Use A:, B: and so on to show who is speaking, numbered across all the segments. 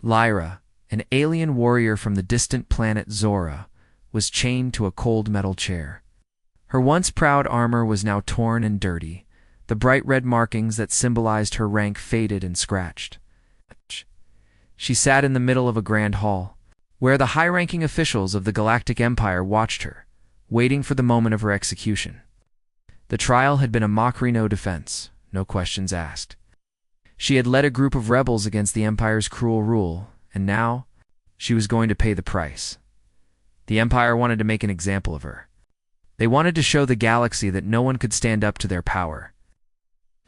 A: Lyra, an alien warrior from the distant planet Zora, was chained to a cold metal chair. Her once proud armor was now torn and dirty, the bright red markings that symbolized her rank faded and scratched. She sat in the middle of a grand hall, where the high-ranking officials of the Galactic Empire watched her, waiting for the moment of her execution. The trial had been a mockery, no defense, no questions asked. She had led a group of rebels against the Empire's cruel rule, and now she was going to pay the price. The Empire wanted to make an example of her. They wanted to show the galaxy that no one could stand up to their power.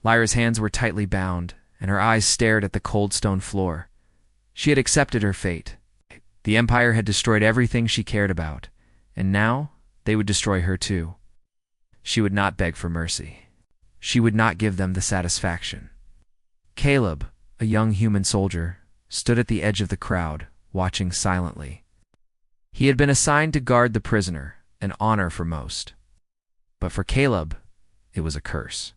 A: Lyra's hands were tightly bound, and her eyes stared at the cold stone floor. She had accepted her fate. The Empire had destroyed everything she cared about, and now they would destroy her too. She would not beg for mercy. She would not give them the satisfaction. Caleb, a young human soldier, stood at the edge of the crowd, watching silently. He had been assigned to guard the prisoner, an honor for most. But for Caleb, it was a curse.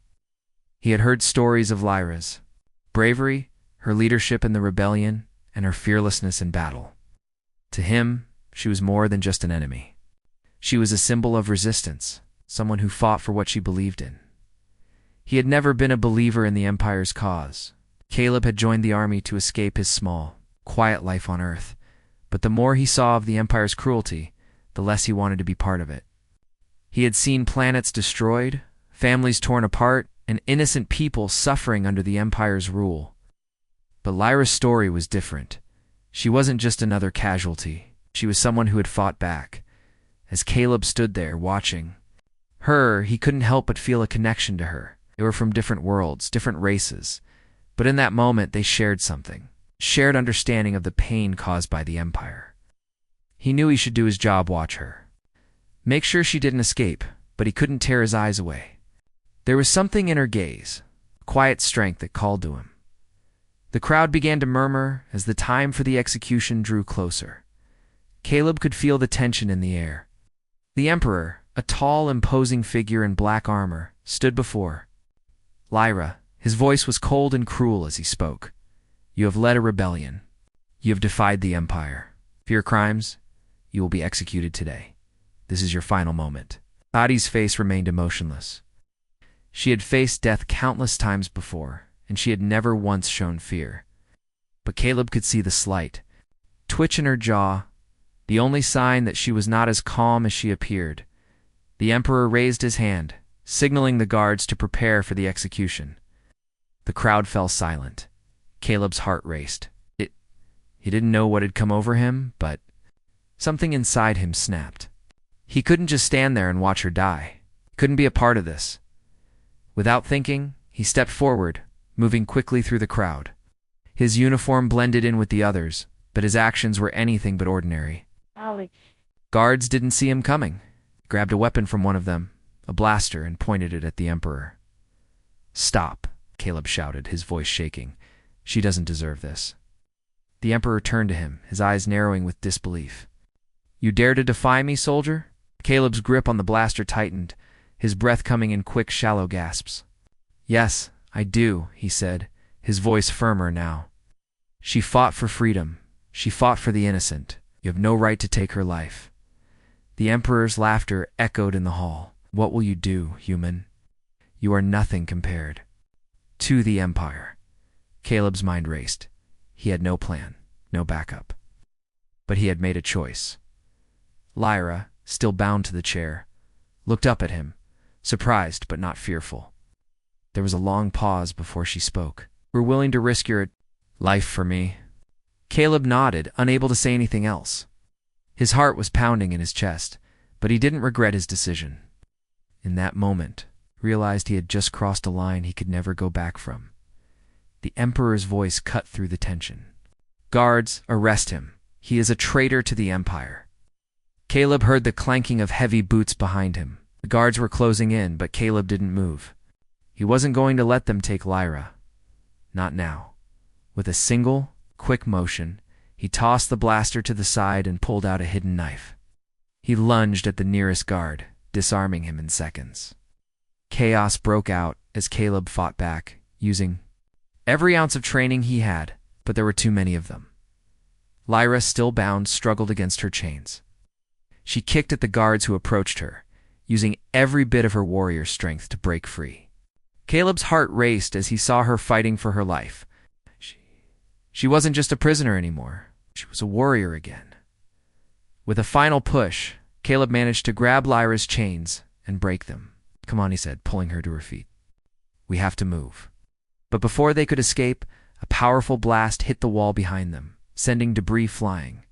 A: He had heard stories of Lyra's bravery, her leadership in the rebellion, and her fearlessness in battle. To him, she was more than just an enemy. She was a symbol of resistance, someone who fought for what she believed in. He had never been a believer in the Empire's cause. Caleb had joined the army to escape his small, quiet life on Earth, but the more he saw of the Empire's cruelty, the less he wanted to be part of it. He had seen planets destroyed, families torn apart, and innocent people suffering under the Empire's rule. But Lyra's story was different. She wasn't just another casualty. She was someone who had fought back. As Caleb stood there, watching her, he couldn't help but feel a connection to her. They were from different worlds, different races. But in that moment, they shared something. Shared understanding of the pain caused by the Empire. He knew he should do his job, watch her. Make sure she didn't escape, but he couldn't tear his eyes away. There was something in her gaze, a quiet strength that called to him. The crowd began to murmur as the time for the execution drew closer. Caleb could feel the tension in the air. The Emperor, a tall, imposing figure in black armor, stood before Lyra. His voice was cold and cruel as he spoke. "You have led a rebellion. You have defied the Empire. For your crimes, you will be executed today. This is your final moment." Adi's face remained emotionless. She had faced death countless times before, and she had never once shown fear. But Caleb could see the slight twitch in her jaw, the only sign that she was not as calm as she appeared. The Emperor raised his hand, signaling the guards to prepare for the execution. The crowd fell silent. Caleb's heart raced. He didn't know what had come over him, but something inside him snapped. He couldn't just stand there and watch her die. He couldn't be a part of this. Without thinking, he stepped forward, moving quickly through the crowd. His uniform blended in with the others, but his actions were anything but ordinary.
B: Alex.
A: Guards didn't see him coming. He grabbed a weapon from one of them, a blaster, and pointed it at the Emperor. "Stop," Caleb shouted, his voice shaking. "She doesn't deserve this." The Emperor turned to him, his eyes narrowing with disbelief. "You dare to defy me, soldier?" Caleb's grip on the blaster tightened, his breath coming in quick, shallow gasps. "Yes, I do," he said, his voice firmer now. "She fought for freedom. She fought for the innocent. You have no right to take her life." The Emperor's laughter echoed in the hall. "What will you do, human? You are nothing compared to the Empire." Caleb's mind raced. He had no plan, no backup. But he had made a choice. Lyra, still bound to the chair, looked up at him, surprised but not fearful. There was a long pause before she spoke. "We're willing to risk your life for me." Caleb nodded, unable to say anything else. His heart was pounding in his chest, but he didn't regret his decision. In that moment, realized he had just crossed a line he could never go back from. The Emperor's voice cut through the tension. "Guards, arrest him. He is a traitor to the Empire." Caleb heard the clanking of heavy boots behind him. The guards were closing in, but Caleb didn't move. He wasn't going to let them take Lyra. Not now. With a single, quick motion, he tossed the blaster to the side and pulled out a hidden knife. He lunged at the nearest guard, disarming him in seconds. Chaos broke out as Caleb fought back, using every ounce of training he had, but there were too many of them. Lyra, still bound, struggled against her chains. She kicked at the guards who approached her, using every bit of her warrior strength to break free. Caleb's heart raced as he saw her fighting for her life. She wasn't just a prisoner anymore. She was a warrior again. With a final push, Caleb managed to grab Lyra's chains and break them. "Come on," he said, pulling her to her feet. "We have to move." But before they could escape, a powerful blast hit the wall behind them, sending debris flying.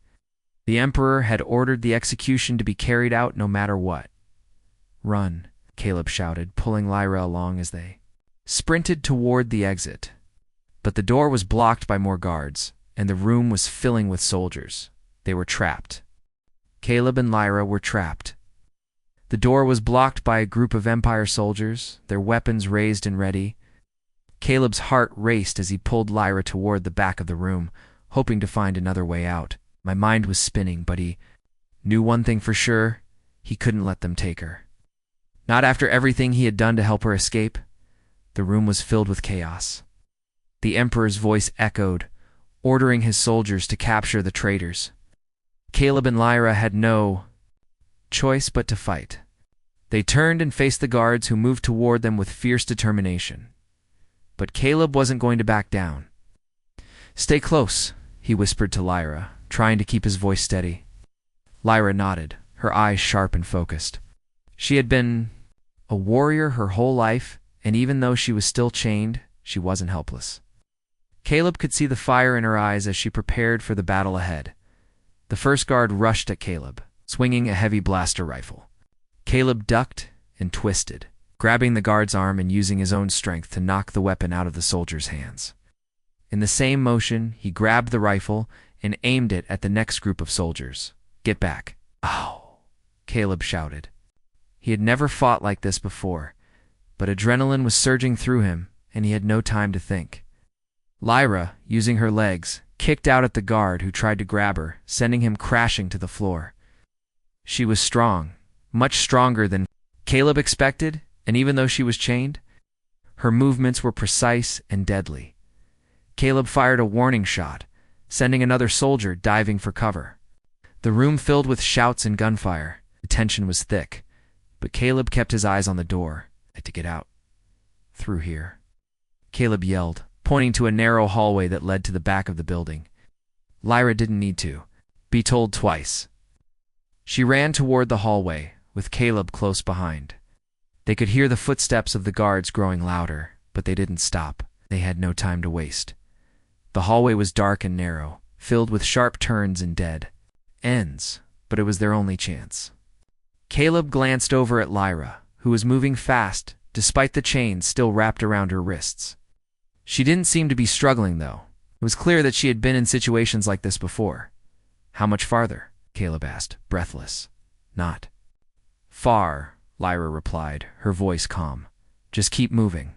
A: The Emperor had ordered the execution to be carried out no matter what. "Run," Caleb shouted, pulling Lyra along as they sprinted toward the exit. But the door was blocked by more guards, and the room was filling with soldiers. They were trapped. Caleb and Lyra were trapped. The door was blocked by a group of Empire soldiers, their weapons raised and ready. Caleb's heart raced as he pulled Lyra toward the back of the room, hoping to find another way out. My mind was spinning, but he knew one thing for sure: he couldn't let them take her. Not after everything he had done to help her escape. The room was filled with chaos. The Emperor's voice echoed, ordering his soldiers to capture the traitors. Caleb and Lyra had no choice but to fight. They turned and faced the guards, who moved toward them with fierce determination. But Caleb wasn't going to back down. "Stay close," he whispered to Lyra, trying to keep his voice steady. Lyra nodded, her eyes sharp and focused. She had been a warrior her whole life, and even though she was still chained, she wasn't helpless. Caleb could see the fire in her eyes as she prepared for the battle ahead. The first guard rushed at Caleb, swinging a heavy blaster rifle. Caleb ducked and twisted, grabbing the guard's arm and using his own strength to knock the weapon out of the soldier's hands. In the same motion, he grabbed the rifle and aimed it at the next group of soldiers. "Get back." "Ow!" Caleb shouted. He had never fought like this before, but adrenaline was surging through him, and he had no time to think. Lyra, using her legs, kicked out at the guard who tried to grab her, sending him crashing to the floor. She was strong, much stronger than Caleb expected, and even though she was chained, her movements were precise and deadly. Caleb fired a warning shot, sending another soldier diving for cover. The room filled with shouts and gunfire. The tension was thick, but Caleb kept his eyes on the door. "I had to get out. Through here," Caleb yelled, pointing to a narrow hallway that led to the back of the building. Lyra didn't need to be told twice. She ran toward the hallway, with Caleb close behind. They could hear the footsteps of the guards growing louder, but they didn't stop. They had no time to waste. The hallway was dark and narrow, filled with sharp turns and dead ends, but it was their only chance. Caleb glanced over at Lyra, who was moving fast, despite the chains still wrapped around her wrists. She didn't seem to be struggling, though. It was clear that she had been in situations like this before. "How much farther?" Caleb asked, breathless. "Not far," Lyra replied, her voice calm. "Just keep moving."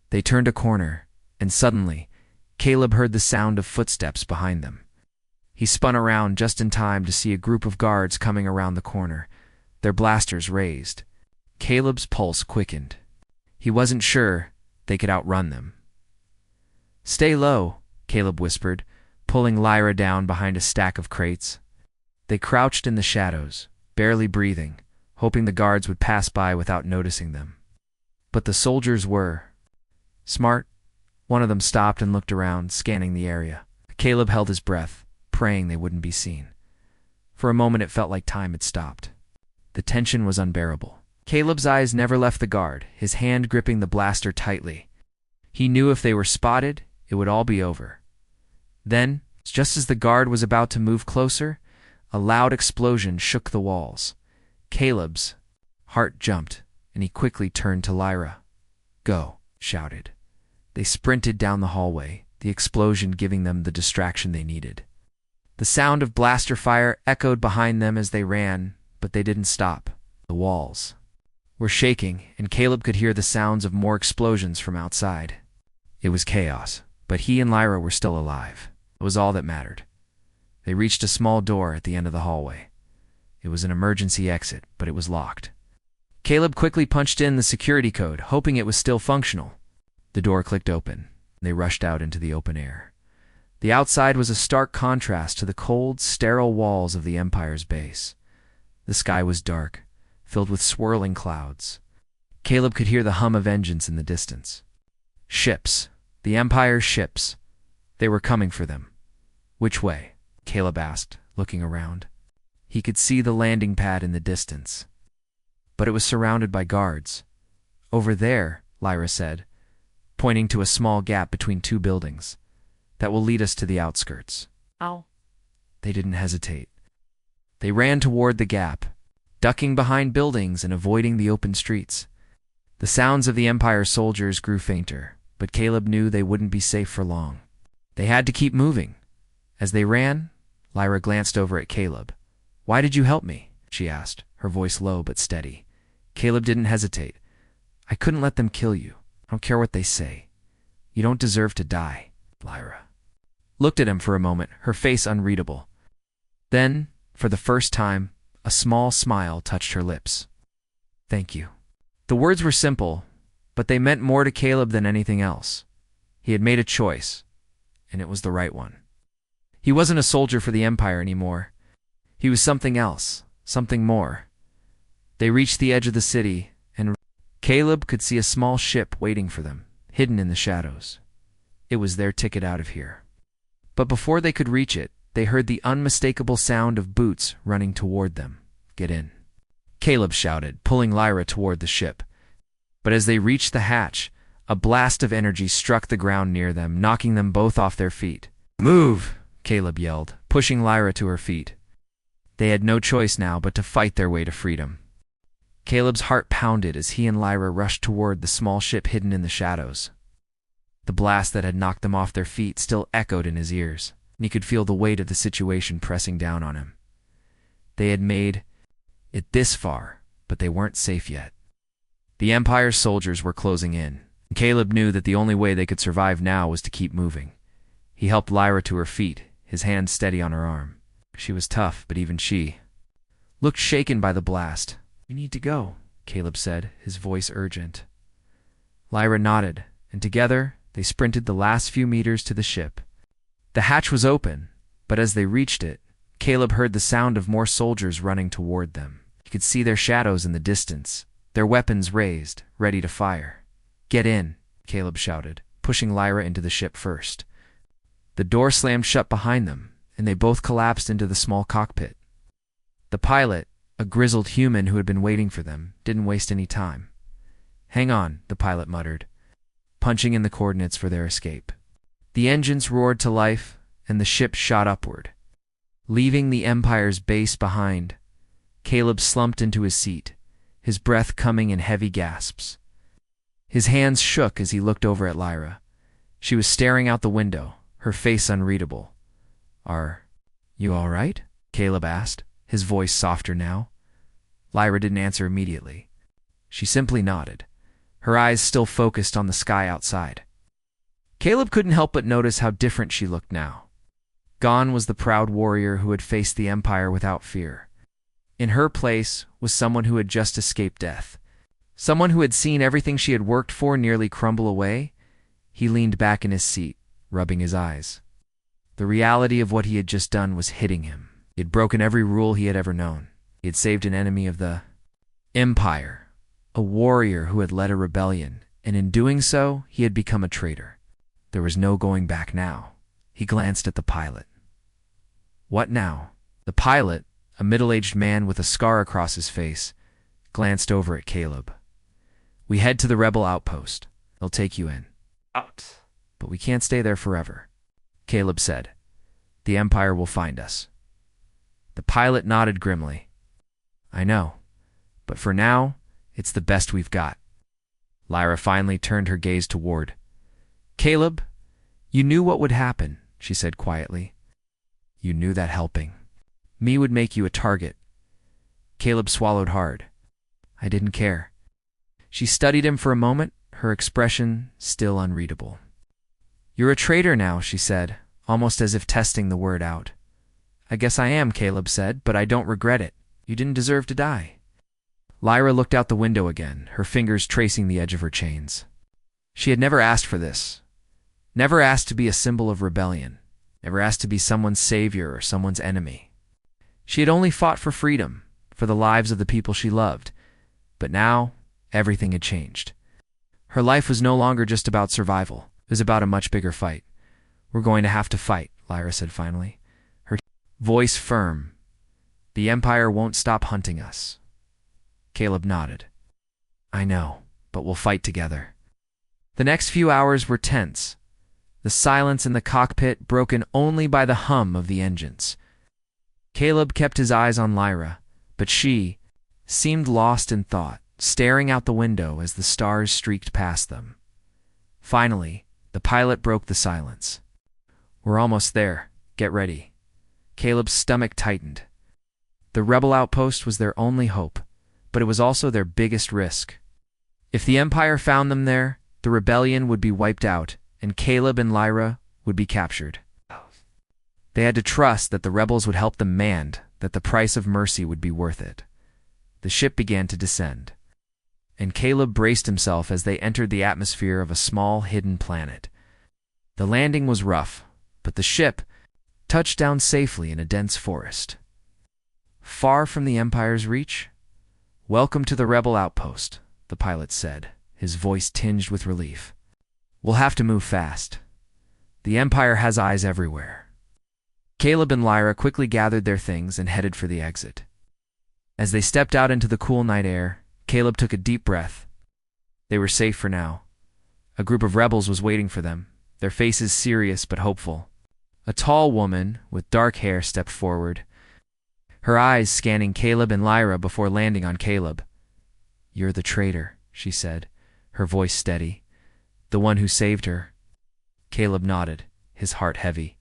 A: They turned a corner, and suddenly, Caleb heard the sound of footsteps behind them. He spun around just in time to see a group of guards coming around the corner, their blasters raised. Caleb's pulse quickened. He wasn't sure they could outrun them. "Stay low," Caleb whispered, pulling Lyra down behind a stack of crates. They crouched in the shadows, barely breathing, hoping the guards would pass by without noticing them. But the soldiers were smart. One of them stopped and looked around, scanning the area. Caleb held his breath, praying they wouldn't be seen. For a moment it felt like time had stopped. The tension was unbearable. Caleb's eyes never left the guard, his hand gripping the blaster tightly. He knew if they were spotted, it would all be over. Then, just as the guard was about to move closer, a loud explosion shook the walls. Caleb's heart jumped, and he quickly turned to Lyra. "Go," shouted. They sprinted down the hallway, the explosion giving them the distraction they needed. The sound of blaster fire echoed behind them as they ran, but they didn't stop. The walls were shaking, and Caleb could hear the sounds of more explosions from outside. It was chaos, but he and Lyra were still alive. It was all that mattered. They reached a small door at the end of the hallway. It was an emergency exit, but it was locked. Caleb quickly punched in the security code, hoping it was still functional. The door clicked open. They rushed out into the open air. The outside was a stark contrast to the cold, sterile walls of the Empire's base. The sky was dark, filled with swirling clouds. Caleb could hear the hum of engines in the distance. Ships. The Empire's ships. They were coming for them. Which way? Caleb asked, looking around. He could see the landing pad in the distance, but it was surrounded by guards. Over there, Lyra said, pointing to a small gap between two buildings. That will lead us to the outskirts.
B: Ow.
A: They didn't hesitate. They ran toward the gap, ducking behind buildings and avoiding the open streets. The sounds of the Empire soldiers grew fainter, but Caleb knew they wouldn't be safe for long. They had to keep moving. As they ran, Lyra glanced over at Caleb. "Why did you help me?" she asked, her voice low but steady. Caleb didn't hesitate. "I couldn't let them kill you. I don't care what they say. You don't deserve to die." Lyra looked at him for a moment, her face unreadable. Then, for the first time, a small smile touched her lips. "Thank you." The words were simple, but they meant more to Caleb than anything else. He had made a choice, and it was the right one. He wasn't a soldier for the Empire anymore. He was something else, something more. They reached the edge of the city, and Caleb could see a small ship waiting for them, hidden in the shadows. It was their ticket out of here. But before they could reach it, they heard the unmistakable sound of boots running toward them. "Get in," Caleb shouted, pulling Lyra toward the ship. But as they reached the hatch, a blast of energy struck the ground near them, knocking them both off their feet. "Move!" Caleb yelled, pushing Lyra to her feet. They had no choice now but to fight their way to freedom. Caleb's heart pounded as he and Lyra rushed toward the small ship hidden in the shadows. The blast that had knocked them off their feet still echoed in his ears, and he could feel the weight of the situation pressing down on him. They had made it this far, but they weren't safe yet. The Empire's soldiers were closing in, and Caleb knew that the only way they could survive now was to keep moving. He helped Lyra to her feet, his hand steady on her arm. She was tough, but even she looked shaken by the blast. "We need to go," Caleb said, his voice urgent. Lyra nodded, and together they sprinted the last few meters to the ship. The hatch was open, but as they reached it, Caleb heard the sound of more soldiers running toward them. He could see their shadows in the distance, their weapons raised, ready to fire. "Get in," Caleb shouted, pushing Lyra into the ship first. The door slammed shut behind them, and they both collapsed into the small cockpit. The pilot, a grizzled human who had been waiting for them, didn't waste any time. "Hang on," the pilot muttered, punching in the coordinates for their escape. The engines roared to life, and the ship shot upward. Leaving the Empire's base behind, Caleb slumped into his seat, his breath coming in heavy gasps. His hands shook as he looked over at Lyra. She was staring out the window, her face unreadable. "Are you all right?" Caleb asked, his voice softer now. Lyra didn't answer immediately. She simply nodded, her eyes still focused on the sky outside. Caleb couldn't help but notice how different she looked now. Gone was the proud warrior who had faced the Empire without fear. In her place was someone who had just escaped death. Someone who had seen everything she had worked for nearly crumble away. He leaned back in his seat, rubbing his eyes. The reality of what he had just done was hitting him. He had broken every rule he had ever known. He had saved an enemy of the Empire, a warrior who had led a rebellion, and in doing so, he had become a traitor. There was no going back now. He glanced at the pilot. What now? The pilot, a middle-aged man with a scar across his face, glanced over at Caleb. "We head to the rebel outpost. They'll take you in."
B: Out.
A: "But we can't stay there forever," Caleb said. "The Empire will find us." The pilot nodded grimly. "I know, but for now, it's the best we've got." Lyra finally turned her gaze toward Caleb. "You knew what would happen," she said quietly. "You knew that helping me would make you a target." Caleb swallowed hard. "I didn't care." She studied him for a moment, her expression still unreadable. "You're a traitor now," she said, almost as if testing the word out. "I guess I am," Caleb said, "but I don't regret it. You didn't deserve to die." Lyra looked out the window again, her fingers tracing the edge of her chains. She had never asked for this, never asked to be a symbol of rebellion. never asked to be someone's savior or someone's enemy. She had only fought for freedom, for the lives of the people she loved. But now, everything had changed. Her life was no longer just about survival. It was about a much bigger fight. "We're going to have to fight," Lyra said finally, her voice firm. "The Empire won't stop hunting us." Caleb nodded. "I know, but we'll fight together." The next few hours were tense, the silence in the cockpit broken only by the hum of the engines. Caleb kept his eyes on Lyra, but she seemed lost in thought, staring out the window as the stars streaked past them. Finally, the pilot broke the silence. "We're almost there. Get ready." Caleb's stomach tightened. The rebel outpost was their only hope, but it was also their biggest risk. If the Empire found them there, the rebellion would be wiped out, and Caleb and Lyra would be captured. They had to trust that the rebels would help them, and that the price of mercy would be worth it. The ship began to descend, and Caleb braced himself as they entered the atmosphere of a small, hidden planet. The landing was rough, but the ship touched down safely in a dense forest. Far from the Empire's reach? "Welcome to the rebel outpost," the pilot said, his voice tinged with relief. "We'll have to move fast. The Empire has eyes everywhere." Caleb and Lyra quickly gathered their things and headed for the exit. As they stepped out into the cool night air, Caleb took a deep breath. They were safe for now. A group of rebels was waiting for them, their faces serious but hopeful. A tall woman with dark hair stepped forward, her eyes scanning Caleb and Lyra before landing on Caleb. "You're the traitor," she said, her voice steady. "The one who saved her." Caleb nodded, his heart heavy.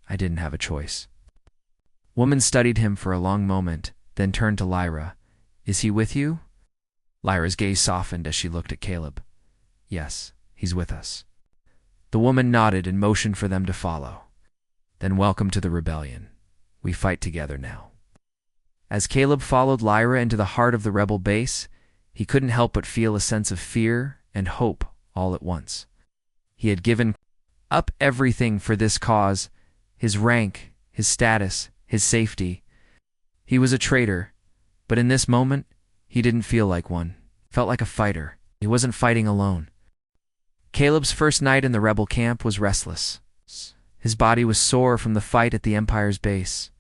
A: "I didn't have a choice." Woman studied him for a long moment, then turned to Lyra. "Is he with you?" Lyra's gaze softened as she looked at Caleb. "Yes, he's with us." The woman nodded and motioned for them to follow. "Then welcome to the rebellion. We fight together now." As Caleb followed Lyra into the heart of the rebel base, he couldn't help but feel a sense of fear and hope all at once. He had given up everything for this cause, his rank, his status, his safety. He was a traitor, but in this moment, he didn't feel like one. He felt like a fighter. He wasn't fighting alone. Caleb's first night in the rebel camp was restless. His body was sore from the fight at the Empire's base,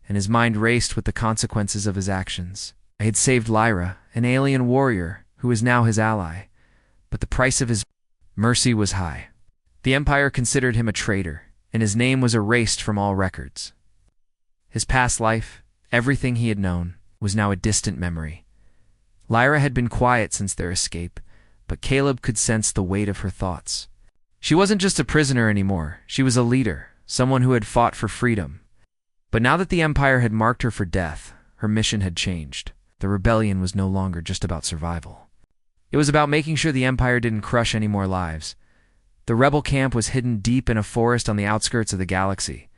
A: and his mind raced with the consequences of his actions. He had saved Lyra, an alien warrior who was now his ally, but the price of his mercy was high. The Empire considered him a traitor, and his name was erased from all records. His past life, everything he had known, was now a distant memory. Lyra had been quiet since their escape, but Caleb could sense the weight of her thoughts. She wasn't just a prisoner anymore. She was a leader, someone who had fought for freedom. But now that the Empire had marked her for death, her mission had changed. The rebellion was no longer just about survival. It was about making sure the Empire didn't crush any more lives. The rebel camp was hidden deep in a forest on the outskirts of the galaxy.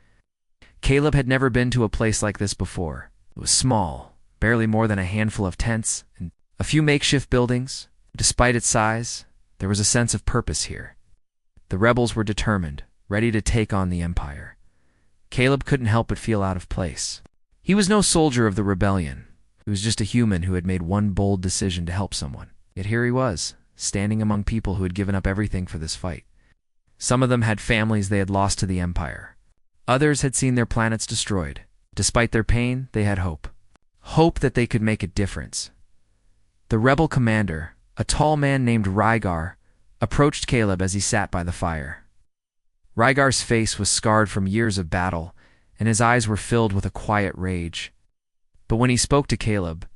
A: Caleb had never been to a place like this before. It was small, barely more than a handful of tents and a few makeshift buildings. Despite its size, there was a sense of purpose here. The rebels were determined, ready to take on the Empire. Caleb couldn't help but feel out of place. He was no soldier of the rebellion. He was just a human who had made one bold decision to help someone. Yet here he was, standing among people who had given up everything for this fight. Some of them had families they had lost to the Empire. Others had seen their planets destroyed. Despite their pain, they had hope. Hope that they could make a difference. The rebel commander, a tall man named Rygar, approached Caleb as he sat by the fire. Rygar's face was scarred from years of battle, and his eyes were filled with a quiet rage. But when he spoke to Caleb,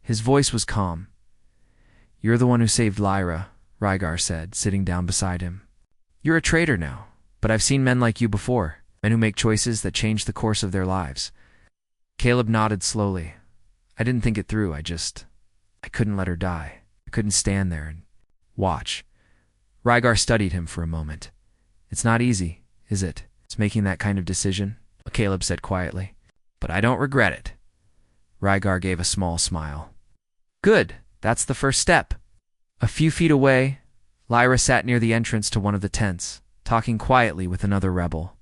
A: his voice was calm. "You're the one who saved Lyra," Rygar said, sitting down beside him. "You're a traitor now, but I've seen men like you before, men who make choices that change the course of their lives." Caleb nodded slowly. "I didn't think it through. I couldn't let her die. I couldn't stand there and watch." Rygar studied him for a moment. "It's not easy, is it? It's making that kind of decision," Caleb said quietly. "But I don't regret it." Rygar gave a small smile. "Good, that's the first step." A few feet away, Lyra sat near the entrance to one of the tents, talking quietly with another rebel.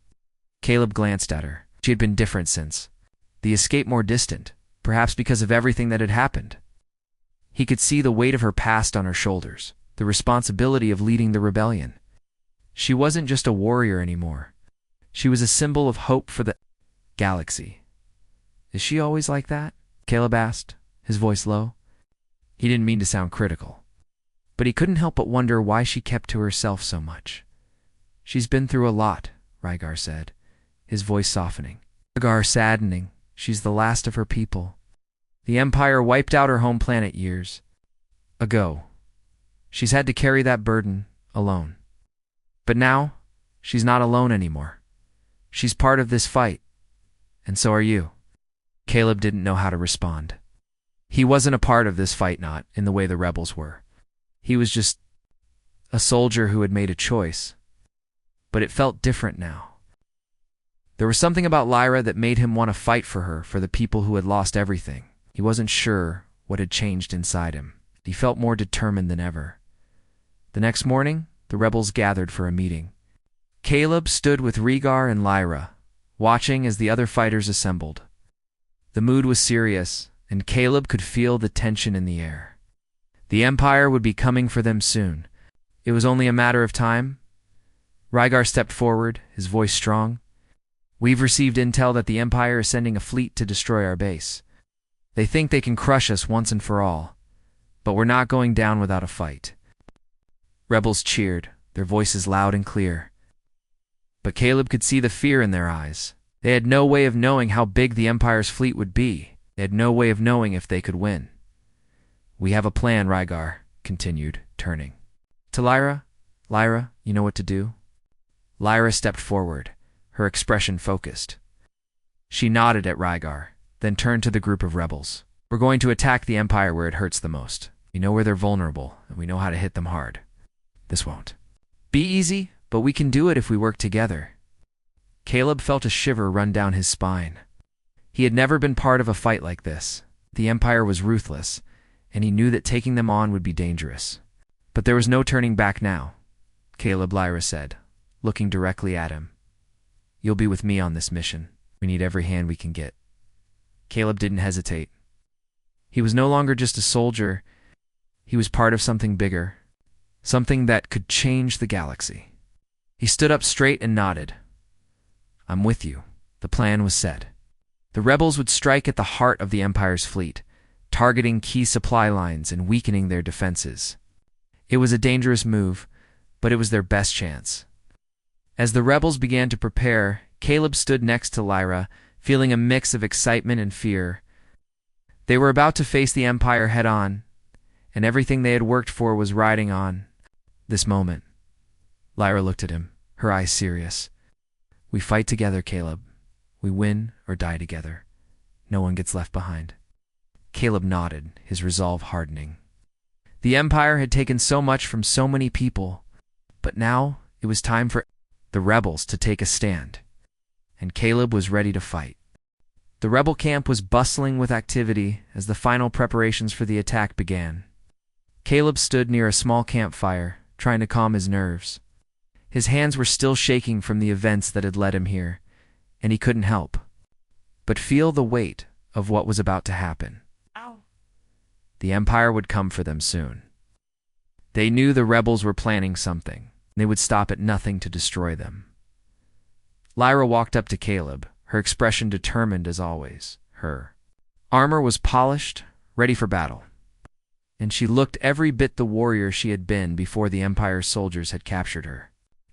A: Caleb glanced at her. She had been different since. The escape more distant, perhaps because of everything that had happened. He could see the weight of her past on her shoulders, the responsibility of leading the rebellion. She wasn't just a warrior anymore. She was a symbol of hope for the galaxy. Is she always like that? Caleb asked, his voice low. He didn't mean to sound critical, but he couldn't help but wonder why she kept to herself so much. She's been through a lot, Rygar said, his voice softening. Rygar saddening. She's the last of her people. The Empire wiped out her home planet years ago. She's had to carry that burden alone. But now, she's not alone anymore. She's part of this fight, and so are you. Caleb didn't know how to respond. He wasn't a part of this fight, not in the way the rebels were. He was just a soldier who had made a choice. But it felt different now. There was something about Lyra that made him want to fight for her, for the people who had lost everything. He wasn't sure what had changed inside him. He felt more determined than ever. The next morning, the rebels gathered for a meeting. Caleb stood with Rygar and Lyra, watching as the other fighters assembled. The mood was serious, and Caleb could feel the tension in the air. The Empire would be coming for them soon. It was only a matter of time. Rygar stepped forward, his voice strong. We've received intel that the Empire is sending a fleet to destroy our base. They think they can crush us once and for all, but we're not going down without a fight. Rebels cheered, their voices loud and clear. But Caleb could see the fear in their eyes. They had no way of knowing how big the Empire's fleet would be. They had no way of knowing if they could win. We have a plan, Rygar continued, turning. To Lyra, Lyra, you know what to do? Lyra stepped forward, her expression focused. She nodded at Rygar, then turned to the group of rebels. We're going to attack the Empire where it hurts the most. We know where they're vulnerable, and we know how to hit them hard. This won't be easy, but we can do it if we work together. Caleb felt a shiver run down his spine. He had never been part of a fight like this. The Empire was ruthless, and he knew that taking them on would be dangerous. But there was no turning back now, Caleb, Lyra said, looking directly at him. You'll be with me on this mission. We need every hand we can get. Caleb didn't hesitate. He was no longer just a soldier. He was part of something bigger, something that could change the galaxy. He stood up straight and nodded. I'm with you. The plan was set. The rebels would strike at the heart of the Empire's fleet, targeting key supply lines and weakening their defenses. It was a dangerous move, but it was their best chance. As the rebels began to prepare, Caleb stood next to Lyra, feeling a mix of excitement and fear. They were about to face the Empire head-on, and everything they had worked for was riding on this moment. Lyra looked at him, her eyes serious. We fight together, Caleb. We win or die together. No one gets left behind. Caleb nodded, his resolve hardening. The Empire had taken so much from so many people, but now it was time for the rebels to take a stand, and Caleb was ready to fight. The rebel camp was bustling with activity as the final preparations for the attack began. Caleb stood near a small campfire, trying to calm his nerves. His hands were still shaking from the events that had led him here, and he couldn't help but feel the weight of what was about to happen.
B: Ow.
A: The Empire would come for them soon. They knew the rebels were planning something. They would stop at nothing to destroy them. Lyra walked up to Caleb, her expression determined as always. Her armor was polished, ready for battle, and she looked every bit the warrior she had been before the Empire's soldiers had captured her.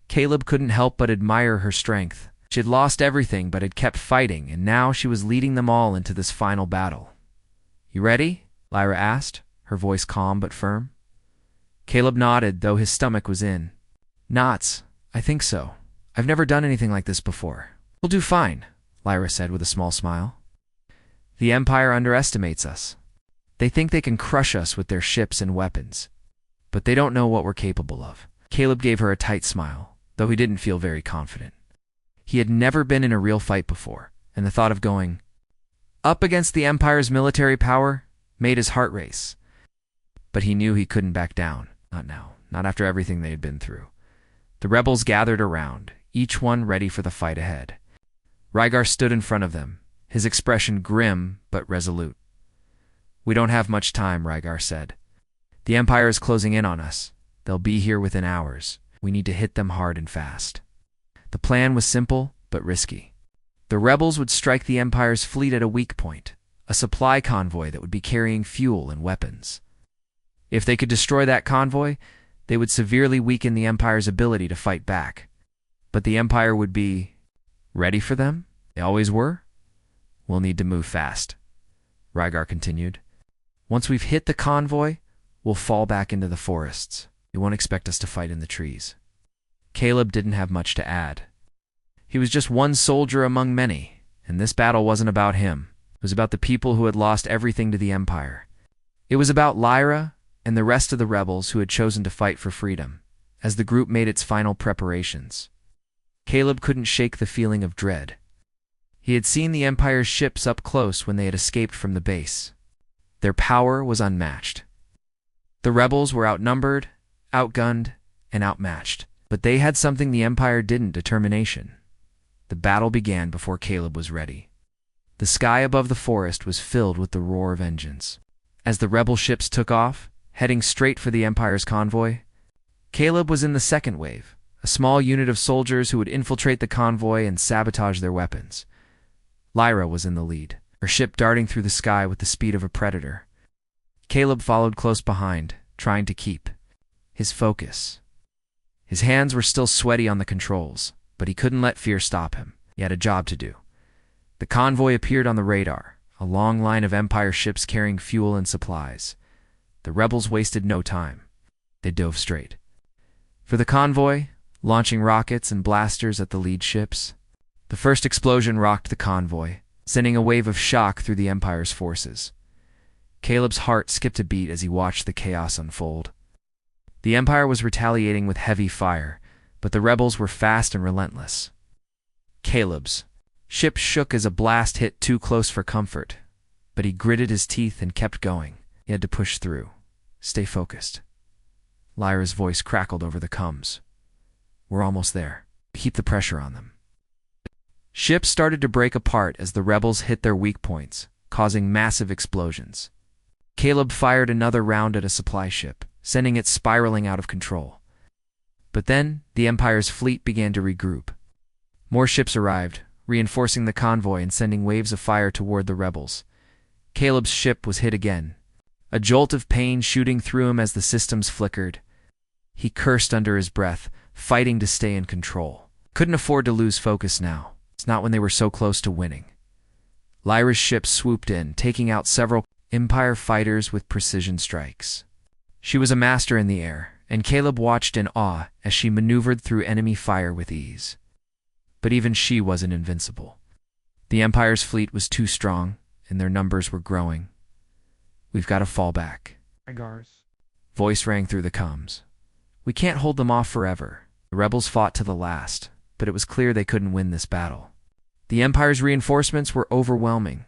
A: Caleb couldn't help but admire her strength. She had lost everything but had kept fighting, and now she was leading them all into this final battle. You ready? Lyra asked, her voice calm but firm. Caleb nodded, though his stomach was in knots. I think so. I've never done anything like this before. We'll do fine, Lyra said with a small smile. The Empire underestimates us. They think they can crush us with their ships and weapons, but they don't know what we're capable of. Caleb gave her a tight smile, though he didn't feel very confident. He had never been in a real fight before, and the thought of going up against the Empire's military power made his heart race. But he knew he couldn't back down. Not now, not after everything they had been through. The rebels gathered around, each one ready for the fight ahead. Rygar stood in front of them, his expression grim but resolute. "We don't have much time," Rygar said. "The Empire is closing in on us. They'll be here within hours. We need to hit them hard and fast." The plan was simple but risky. The rebels would strike the Empire's fleet at a weak point, a supply convoy that would be carrying fuel and weapons. If they could destroy that convoy, they would severely weaken the Empire's ability to fight back. But the Empire would be ready for them? They always were? "We'll need to move fast," Rygar continued. "Once we've hit the convoy, we'll fall back into the forests. You won't expect us to fight in the trees." Caleb didn't have much to add. He was just one soldier among many, and this battle wasn't about him. It was about the people who had lost everything to the Empire. It was about Lyra and the rest of the rebels who had chosen to fight for freedom, as the group made its final preparations. Caleb couldn't shake the feeling of dread. He had seen the Empire's ships up close when they had escaped from the base. Their power was unmatched. The rebels were outnumbered, outgunned, and outmatched, but they had something the Empire didn't: determination. The battle began before Caleb was ready. The sky above the forest was filled with the roar of engines. As the rebel ships took off, heading straight for the Empire's convoy, Caleb was in the second wave, a small unit of soldiers who would infiltrate the convoy and sabotage their weapons. Lyra was in the lead, her ship darting through the sky with the speed of a predator. Caleb followed close behind, trying to keep his focus. His hands were still sweaty on the controls, but he couldn't let fear stop him. He had a job to do. The convoy appeared on the radar, a long line of Empire ships carrying fuel and supplies. The rebels wasted no time. They dove straight for the convoy, launching rockets and blasters at the lead ships. The first explosion rocked the convoy, sending a wave of shock through the Empire's forces. Caleb's heart skipped a beat as he watched the chaos unfold. The Empire was retaliating with heavy fire, but the rebels were fast and relentless. Caleb's ship shook as a blast hit too close for comfort, but he gritted his teeth and kept going. He had to push through. Stay focused. Lyra's voice crackled over the comms. "We're almost there. Keep the pressure on them." Ships started to break apart as the rebels hit their weak points, causing massive explosions. Caleb fired another round at a supply ship, sending it spiraling out of control. But then, the Empire's fleet began to regroup. More ships arrived, reinforcing the convoy and sending waves of fire toward the rebels. Caleb's ship was hit again, a jolt of pain shooting through him as the systems flickered. He cursed under his breath, fighting to stay in control. Couldn't afford to lose focus now. It's not when they were so close to winning. Lyra's ship swooped in, taking out several Empire fighters with precision strikes. She was a master in the air, and Caleb watched in awe as she maneuvered through enemy fire with ease. But even she wasn't invincible. The Empire's fleet was too strong, and their numbers were growing. "We've got to fall back."
B: Rygar's
A: voice rang through the comms. "We can't hold them off forever." The rebels fought to the last, but it was clear they couldn't win this battle. The Empire's reinforcements were overwhelming.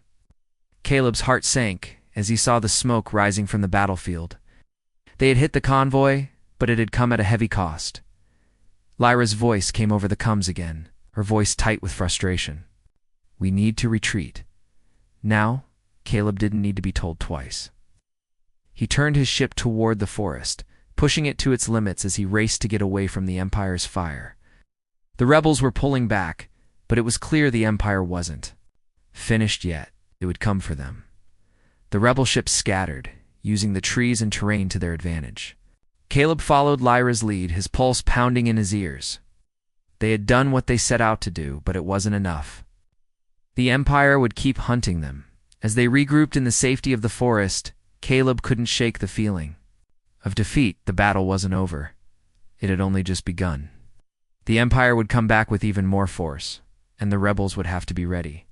A: Caleb's heart sank as he saw the smoke rising from the battlefield. They had hit the convoy, but it had come at a heavy cost. Lyra's voice came over the comms again, her voice tight with frustration. "We need to retreat." Now, Caleb didn't need to be told twice. He turned his ship toward the forest, pushing it to its limits as he raced to get away from the Empire's fire. The rebels were pulling back, but it was clear the Empire wasn't finished yet. It would come for them. The rebel ships scattered, using the trees and terrain to their advantage. Caleb followed Lyra's lead, his pulse pounding in his ears. They had done what they set out to do, but it wasn't enough. The Empire would keep hunting them. As they regrouped in the safety of the forest, Caleb couldn't shake the feeling of defeat. The battle wasn't over. It had only just begun. The Empire would come back with even more force, and the rebels would have to be ready.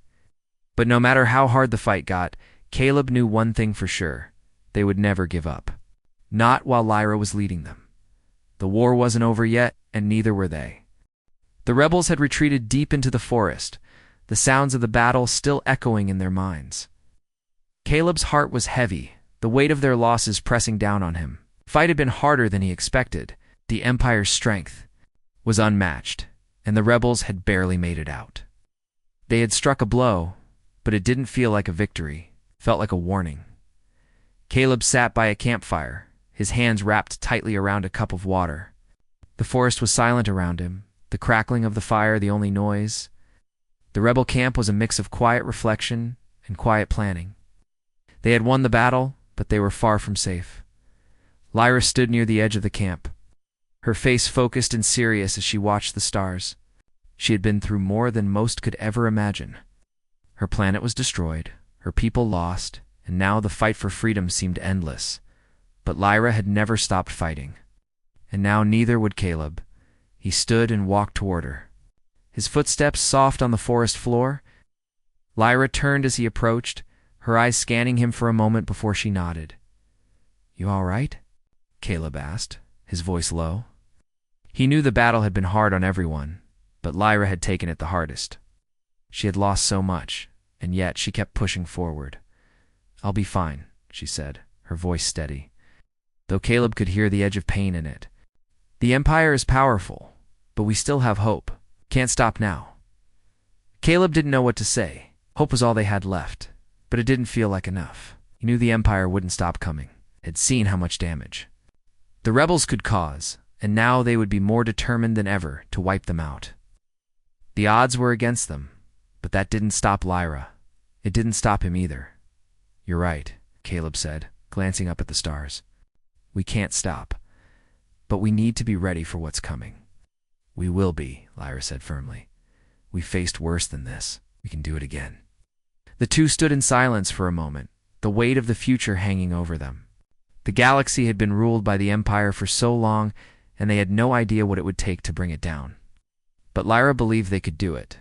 A: But no matter how hard the fight got, Caleb knew one thing for sure: they would never give up. Not while Lyra was leading them. The war wasn't over yet, and neither were they. The rebels had retreated deep into the forest, the sounds of the battle still echoing in their minds. Caleb's heart was heavy, the weight of their losses pressing down on him. The fight had been harder than he expected. The Empire's strength was unmatched, and the rebels had barely made it out. They had struck a blow, but it didn't feel like a victory. It felt like a warning. Caleb sat by a campfire, his hands wrapped tightly around a cup of water. The forest was silent around him, the crackling of the fire the only noise. The rebel camp was a mix of quiet reflection and quiet planning. They had won the battle, but they were far from safe. Lyra stood near the edge of the camp, her face focused and serious as she watched the stars. She had been through more than most could ever imagine. Her planet was destroyed, her people lost, and now the fight for freedom seemed endless. But Lyra had never stopped fighting. And now neither would Caleb. He stood and walked toward her, his footsteps soft on the forest floor. Lyra turned as he approached, her eyes scanning him for a moment before she nodded. "You all right?" Caleb asked, his voice low. He knew the battle had been hard on everyone, but Lyra had taken it the hardest. She had lost so much, and yet she kept pushing forward. "I'll be fine," she said, her voice steady, though Caleb could hear the edge of pain in it. "The Empire is powerful, but we still have hope. Can't stop now." Caleb didn't know what to say. Hope was all they had left, but it didn't feel like enough. He knew the Empire wouldn't stop coming. Had seen how much damage the rebels could cause, and now they would be more determined than ever to wipe them out. The odds were against them, but that didn't stop Lyra. It didn't stop him either. "You're right," Caleb said, glancing up at the stars. "We can't stop, but we need to be ready for what's coming." "We will be," Lyra said firmly. "We faced worse than this. We can do it again." The two stood in silence for a moment, the weight of the future hanging over them. The galaxy had been ruled by the Empire for so long, and they had no idea what it would take to bring it down. But Lyra believed they could do it.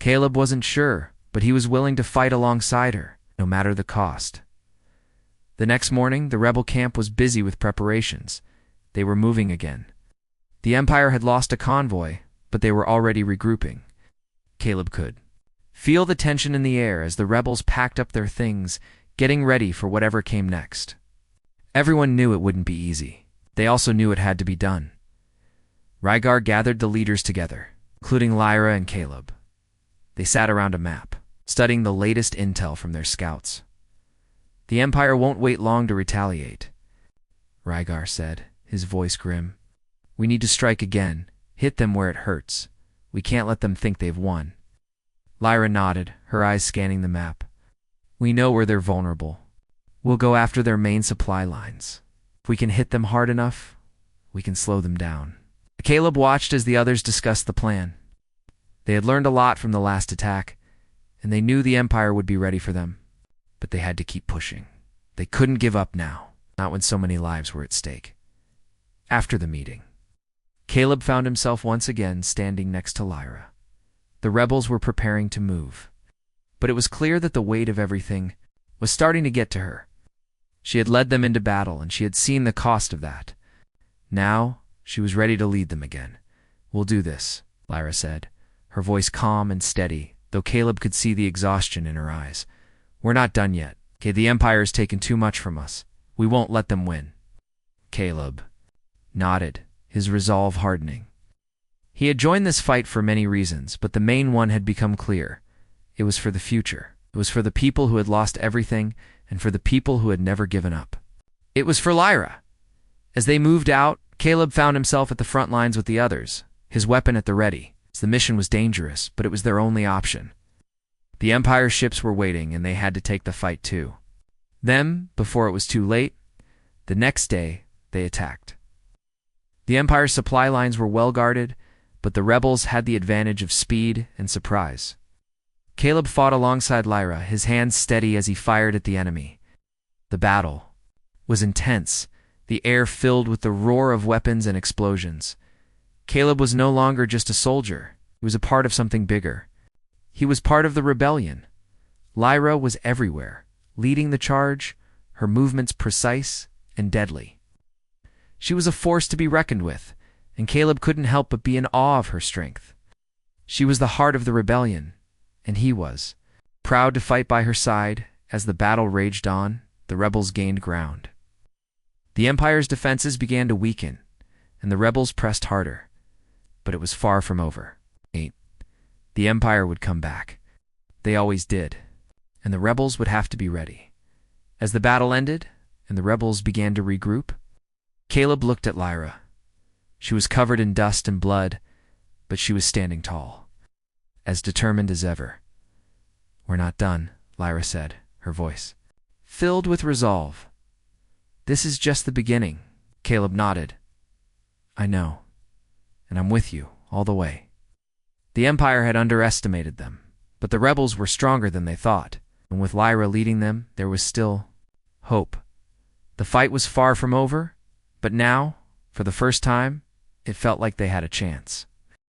A: Caleb wasn't sure, but he was willing to fight alongside her, no matter the cost. The next morning, the rebel camp was busy with preparations. They were moving again. The Empire had lost a convoy, but they were already regrouping. Caleb could feel the tension in the air as the rebels packed up their things, getting ready for whatever came next. Everyone knew it wouldn't be easy. They also knew it had to be done. Rygar gathered the leaders together, including Lyra and Caleb. They sat around a map, studying the latest intel from their scouts. "The Empire won't wait long to retaliate," Rygar said, his voice grim. "We need to strike again, hit them where it hurts. We can't let them think they've won." Lyra nodded, her eyes scanning the map. "We know where they're vulnerable. We'll go after their main supply lines. If we can hit them hard enough, we can slow them down." Caleb watched as the others discussed the plan. They had learned a lot from the last attack, and they knew the Empire would be ready for them. But they had to keep pushing. They couldn't give up now, not when so many lives were at stake. After the meeting, Caleb found himself once again standing next to Lyra. The rebels were preparing to move, but it was clear that the weight of everything was starting to get to her. She had led them into battle, and she had seen the cost of that. Now, she was ready to lead them again. "We'll do this," Lyra said, her voice calm and steady, though Caleb could see the exhaustion in her eyes. "We're not done yet. The Empire's taken too much from us. We won't let them win." Caleb nodded, his resolve hardening. He had joined this fight for many reasons, but the main one had become clear. It was for the future. It was for the people who had lost everything, and for the people who had never given up. It was for Lyra. As they moved out, Caleb found himself at the front lines with the others, his weapon at the ready. The mission was dangerous, but it was their only option. The Empire ships were waiting, and they had to take the fight too. Then, before it was too late, the next day, they attacked. The Empire's supply lines were well guarded, but the rebels had the advantage of speed and surprise. Caleb fought alongside Lyra, his hands steady as he fired at the enemy. The battle was intense, the air filled with the roar of weapons and explosions. Caleb was no longer just a soldier. He was a part of something bigger. He was part of the rebellion. Lyra was everywhere, leading the charge, her movements precise and deadly. She was a force to be reckoned with, and Caleb couldn't help but be in awe of her strength. She was the heart of the rebellion, and he was. Proud to fight by her side, as the battle raged on, the rebels gained ground. The Empire's defenses began to weaken, and the rebels pressed harder. But it was far from over. The Empire would come back. They always did. And the rebels would have to be ready. As the battle ended, and the rebels began to regroup, Caleb looked at Lyra. She was covered in dust and blood, but she was standing tall, as determined as ever. "We're not done," Lyra said, her voice filled with resolve. "This is just the beginning." Caleb nodded. "I know, and I'm with you all the way." The Empire had underestimated them, but the rebels were stronger than they thought, and with Lyra leading them, there was still hope. The fight was far from over, but now, for the first time, it felt like they had a chance.